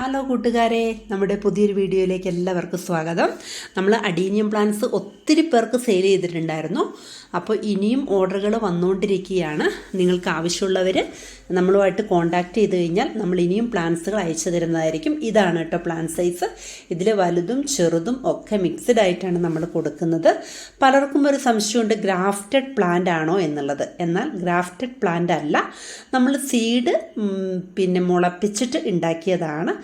Hello കൂട്ടുകാരെ, നമ്മുടെ പുതിയൊരു വീഡിയോയിലേക്ക് എല്ലാവർക്കും സ്വാഗതം. നമ്മൾ അഡീനിയം പ്ലാന്റ്സ് ഒത്തിരി പേർക്ക് സെയിൽ ചെയ്തിട്ടുണ്ടായിരുന്നു. അപ്പോൾ ഇനിയും ഓർഡറുകൾ വന്നുകൊണ്ടിരിക്കുകയാണ്. നിങ്ങൾക്ക് ആവശ്യമുള്ളവർ നമ്മളുമായിട്ട് കോൺടാക്റ്റ് ചെയ്ത് കഴിഞ്ഞാൽ നമ്മൾ ഇനിയും പ്ലാന്റ്സുകൾ അയച്ചു തരുന്നതായിരിക്കും. ഇതാണ് കേട്ടോ പ്ലാന്റ് സൈസ്. ഇതിൽ വലുതും ചെറുതും ഒക്കെ മിക്സ്ഡ് ആയിട്ടാണ് നമ്മൾ കൊടുക്കുന്നത്. പലർക്കും ഒരു സംശയമുണ്ട്, ഗ്രാഫ്റ്റഡ് പ്ലാന്റ് ആണോ എന്നുള്ളത്. എന്നാൽ ഗ്രാഫ്റ്റഡ് പ്ലാന്റ് അല്ല, നമ്മൾ സീഡ് മുളപ്പിച്ചിട്ട് ഉണ്ടാക്കിയതാണ്.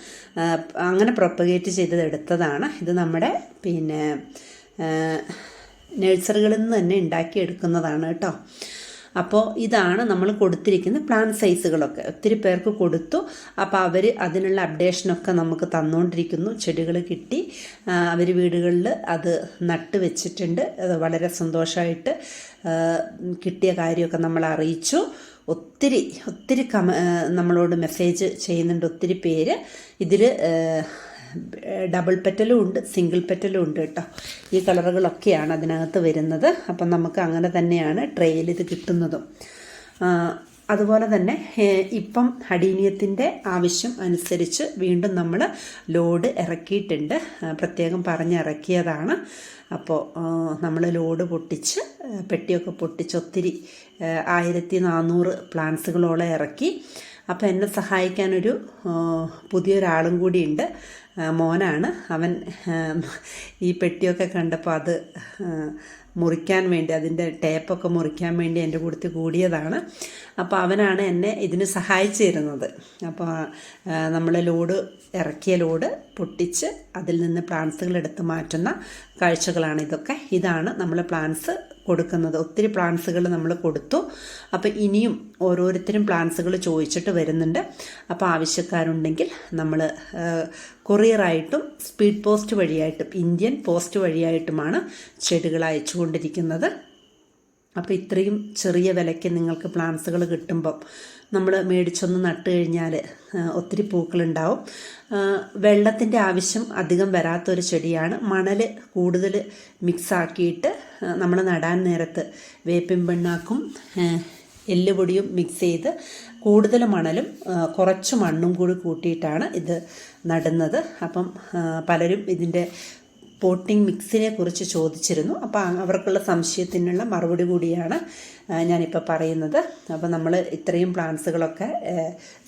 അങ്ങനെ പ്രൊപ്പഗേറ്റ് ചെയ്തെടുത്തതാണ്. ഇത് നമ്മുടെ നഴ്സറികളിൽ നിന്ന് തന്നെ ഉണ്ടാക്കിയെടുക്കുന്നതാണ് കേട്ടോ. അപ്പോൾ ഇതാണ് നമ്മൾ കൊടുത്തിരിക്കുന്ന പ്ലാന്റ് സൈസുകളൊക്കെ. ഒത്തിരി പേർക്ക് കൊടുത്തു. അപ്പോൾ അവർ അതിനുള്ള അപ്ഡേഷനൊക്കെ നമുക്ക് തന്നുകൊണ്ടിരിക്കുന്നു. ചെടികൾ കിട്ടി, അവർ വീടുകളിൽ അത് നട്ട് വെച്ചിട്ടുണ്ട്. അത് വളരെ സന്തോഷമായിട്ട് കിട്ടിയ കാര്യമൊക്കെ നമ്മൾ അറിയിച്ചു. ഒത്തിരി നമ്മളോട് മെസ്സേജ് ചെയ്യുന്നുണ്ട് ഒത്തിരി പേര്. ഇതിൽ ഡബിൾ പെറ്റലും ഉണ്ട്, സിംഗിൾ പെറ്റലും ഉണ്ട് കേട്ടോ. ഈ കളറുകളൊക്കെയാണ് അതിനകത്ത് വരുന്നത്. അപ്പം നമുക്ക് അങ്ങനെ തന്നെയാണ് ട്രെയിൽ ഇത് കിട്ടുന്നതും. അതുപോലെ തന്നെ ഇപ്പം അഡീനിയത്തിൻ്റെ ആവശ്യം അനുസരിച്ച് വീണ്ടും നമ്മൾ ലോഡ് ഇറക്കിയിട്ടുണ്ട്. പ്രത്യേകം പറഞ്ഞിറക്കിയതാണ്. അപ്പോൾ നമ്മൾ ലോഡ് പൊട്ടിച്ച് പെട്ടിയൊക്കെ പൊട്ടിച്ച് ഒത്തിരി 1400 പ്ലാന്റ്സുകളോളം ഇറക്കി. അപ്പോൾ എന്നെ സഹായിക്കാനൊരു പുതിയൊരാളും കൂടിയുണ്ട്. മോനാണ്. അവൻ ഈ പെട്ടിയൊക്കെ കണ്ടപ്പോൾ അത് മുറിക്കാൻ വേണ്ടി, അതിൻ്റെ ടേപ്പൊക്കെ മുറിക്കാൻ വേണ്ടി എൻ്റെ കൂട്ടത്തിൽ കൂടിയതാണ്. അപ്പോൾ അവനാണ് എന്നെ ഇതിന് സഹായിച്ചു തരുന്നത്. അപ്പോൾ നമ്മൾ ഇറക്കിയ ലോഡ് പൊട്ടിച്ച് അതിൽ നിന്ന് പ്ലാന്റ്സുകൾ എടുത്ത് മാറ്റുന്ന കാഴ്ചകളാണ് ഇതൊക്കെ. ഇതാണ് നമ്മൾ പ്ലാന്റ്സ് കൊടുക്കുന്നത്. ഒത്തിരി പ്ലാന്റ്സുകൾ നമ്മൾ കൊടുത്തു. അപ്പോൾ ഇനിയും ഓരോരുത്തരും പ്ലാന്റ്സുകൾ ചോദിച്ചിട്ട് വരുന്നുണ്ട്. അപ്പോൾ ആവശ്യക്കാരുണ്ടെങ്കിൽ നമ്മൾ കൊറിയറായിട്ടും സ്പീഡ് പോസ്റ്റ് വഴിയായിട്ടും ഇന്ത്യൻ പോസ്റ്റ് വഴിയായിട്ടുമാണ് ചെടികൾ അയച്ചുകൊണ്ടിരിക്കുന്നത്. അപ്പോൾ ഇത്രയും ചെറിയ വിലയ്ക്ക് നിങ്ങൾക്ക് പ്ലാന്റ്സുകൾ കിട്ടുമ്പം നമ്മൾ മേടിച്ചൊന്ന് നട്ട് കഴിഞ്ഞാൽ ഒത്തിരി പൂക്കളുണ്ടാവും. വെള്ളത്തിൻ്റെ ആവശ്യം അധികം വരാത്തൊരു ചെടിയാണ്. മണൽ കൂടുതൽ മിക്സാക്കിയിട്ട് നമ്മൾ നടാൻ നേരത്ത് വേപ്പിൻ പിണ്ണാക്കും എല്ലുപൊടിയും മിക്സ് ചെയ്ത് കൂടുതൽ മണലും കുറച്ച് മണ്ണും കൂടി കൂട്ടിയിട്ടാണ് ഇത് നടുന്നത്. അപ്പം പലരും ഇതിൻ്റെ പോട്ടിംഗ് മിക്സിനെ കുറിച്ച് ചോദിച്ചിരുന്നു. അപ്പോൾ അവർക്കുള്ള സംശയത്തിനുള്ള മറുപടി കൂടിയാണ് ഞാനിപ്പോൾ പറയുന്നത്. അപ്പോൾ നമ്മൾ ഇത്രയും പ്ലാന്റ്സുകളൊക്കെ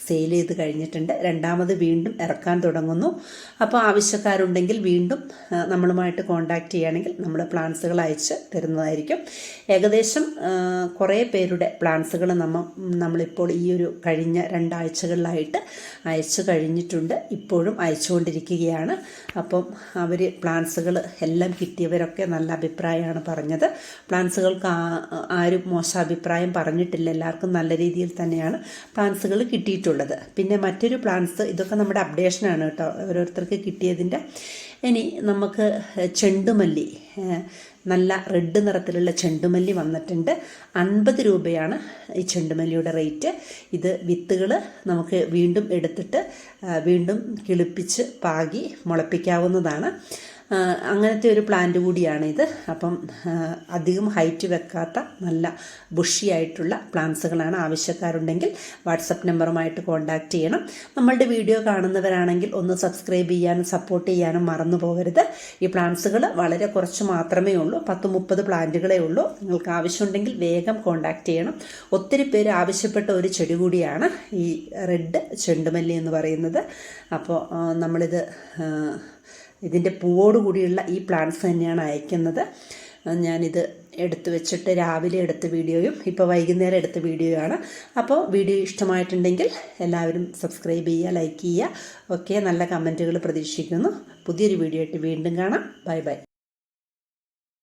സെയിൽ ചെയ്ത് കഴിഞ്ഞിട്ടുണ്ട്. രണ്ടാമത് വീണ്ടും ഇറക്കാൻ തുടങ്ങുന്നു. അപ്പോൾ ആവശ്യക്കാരുണ്ടെങ്കിൽ വീണ്ടും നമ്മളുമായിട്ട് കോൺടാക്റ്റ് ചെയ്യുകയാണെങ്കിൽ നമ്മൾ പ്ലാന്റ്സുകൾ അയച്ച് തരുന്നതായിരിക്കും. ഏകദേശം കുറേ പേരുടെ പ്ലാന്റ്സുകൾ നമ്മളിപ്പോൾ ഈ ഒരു കഴിഞ്ഞ 2 ആഴ്ചകളിലായിട്ട് അയച്ചു കഴിഞ്ഞിട്ടുണ്ട്. ഇപ്പോഴും അയച്ചുകൊണ്ടിരിക്കുകയാണ്. അപ്പം അവർ പ്ലാന്റ്സുകൾ എല്ലാം കിട്ടിയവരൊക്കെ നല്ല അഭിപ്രായമാണ് പറഞ്ഞത്. പ്ലാന്റ്സുകൾക്ക് ആരും മോശം അഭിപ്രായം പറഞ്ഞിട്ടില്ല. എല്ലാവർക്കും നല്ല രീതിയിൽ തന്നെയാണ് പ്ലാന്റ്സുകൾ കിട്ടിയിട്ടുള്ളത്. പിന്നെ മറ്റൊരു പ്ലാന്റ്സ്, ഇതൊക്കെ നമ്മുടെ അപ്ഡേഷനാണ് കേട്ടോ, ഓരോരുത്തർക്ക് കിട്ടിയതിൻ്റെ. ഇനി നമുക്ക് ചെണ്ടുമല്ലി, നല്ല റെഡ് നിറത്തിലുള്ള ചെണ്ടുമല്ലി വന്നിട്ടുണ്ട്. 50 രൂപയാണ് ഈ ചെണ്ടുമല്ലിയുടെ റേറ്റ്. ഇത് വിത്തുകൾ നമുക്ക് വീണ്ടും എടുത്തിട്ട് വീണ്ടും കിളിപ്പിച്ച് പാകി മുളപ്പിക്കാവുന്നതാണ്. അങ്ങനത്തെ ഒരു പ്ലാന്റ് കൂടിയാണിത്. അപ്പം അധികം ഹൈറ്റ് വെക്കാത്ത നല്ല ബുഷിയായിട്ടുള്ള പ്ലാന്റ്സുകളാണ്. ആവശ്യക്കാരുണ്ടെങ്കിൽ വാട്സപ്പ് നമ്പറുമായിട്ട് കോൺടാക്റ്റ് ചെയ്യണം. നമ്മളുടെ വീഡിയോ കാണുന്നവരാണെങ്കിൽ ഒന്ന് സബ്സ്ക്രൈബ് ചെയ്യാനും സപ്പോർട്ട് ചെയ്യാനും മറന്നു പോകരുത്. ഈ പ്ലാന്റ്സുകൾ വളരെ കുറച്ച് മാത്രമേ ഉള്ളൂ, 10-30 പ്ലാന്റുകളേ ഉള്ളൂ. നിങ്ങൾക്ക് ആവശ്യമുണ്ടെങ്കിൽ വേഗം കോൺടാക്റ്റ് ചെയ്യണം. ഒത്തിരി പേര് ആവശ്യപ്പെട്ട ഒരു ചെടി കൂടിയാണ് ഈ റെഡ് ചെണ്ടുമല്ലി എന്ന് പറയുന്നത്. അപ്പോൾ ഇതിൻ്റെ പൂവോട് കൂടിയുള്ള ഈ പ്ലാന്റ്സ് തന്നെയാണ് അയക്കുന്നത്. ഞാനിത് എടുത്തു വെച്ചിട്ട് രാവിലെ എടുത്ത വീഡിയോയും ഇപ്പോൾ വൈകുന്നേരം എടുത്ത വീഡിയോയാണ്. അപ്പോൾ വീഡിയോ ഇഷ്ടമായിട്ടുണ്ടെങ്കിൽ എല്ലാവരും സബ്സ്ക്രൈബ് ചെയ്യുക, ലൈക്ക് ചെയ്യുക. ഓക്കെ, നല്ല കമൻറ്റുകൾ പ്രതീക്ഷിക്കുന്നു. പുതിയൊരു വീഡിയോ ആയിട്ട് വീണ്ടും കാണാം. Bye bye.